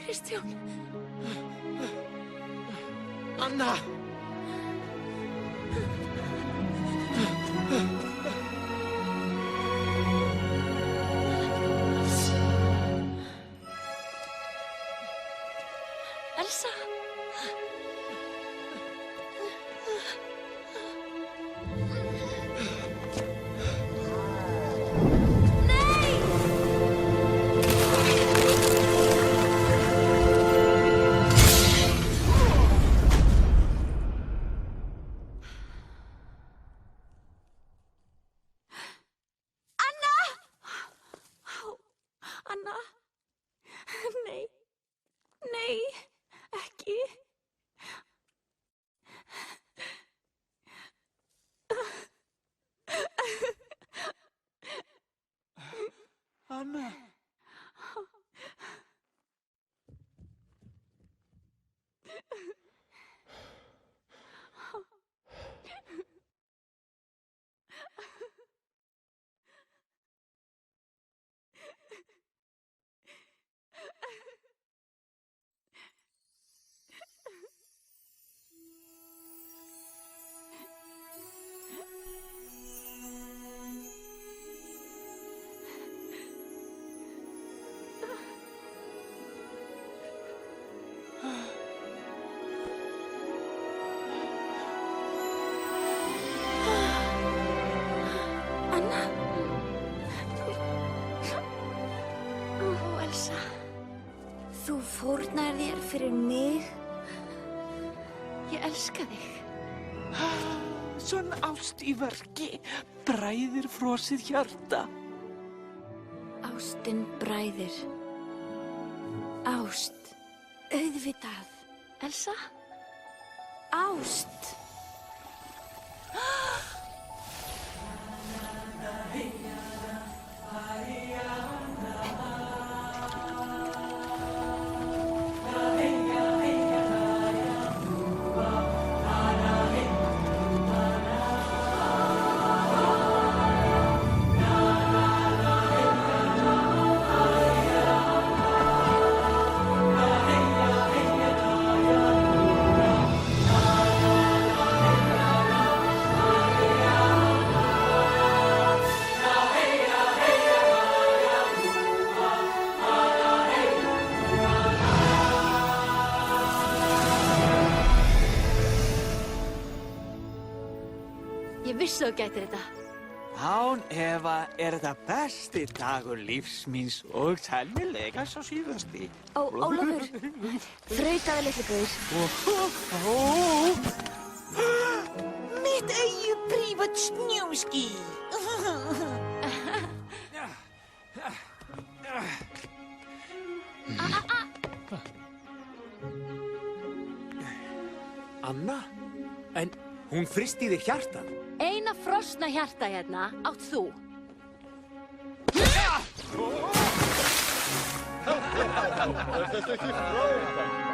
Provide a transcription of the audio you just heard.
Kristján. Anna! Elsa. Anna. Nei. Nei, ekki. Anna! Anna. Ó, Elsa. Þú fórnar þér fyrir mig. Ég elska þig. Svona ást í verki, bræðir frosið hjarta. Ástin bræðir. Ást. Auðvitað. Elsa? Ást. Ég vissi þú gætir þetta. Án efa er þetta besti dagur lífs míns og sennilega sá síðasti. Ó, Ólafur. Þrautaði litli guður. Mitt eigið prívat snjóski. Anna? En hún frysti þér hjartað. Eina frosna hjarta hérna átt þú. Þetta er ekki frábært.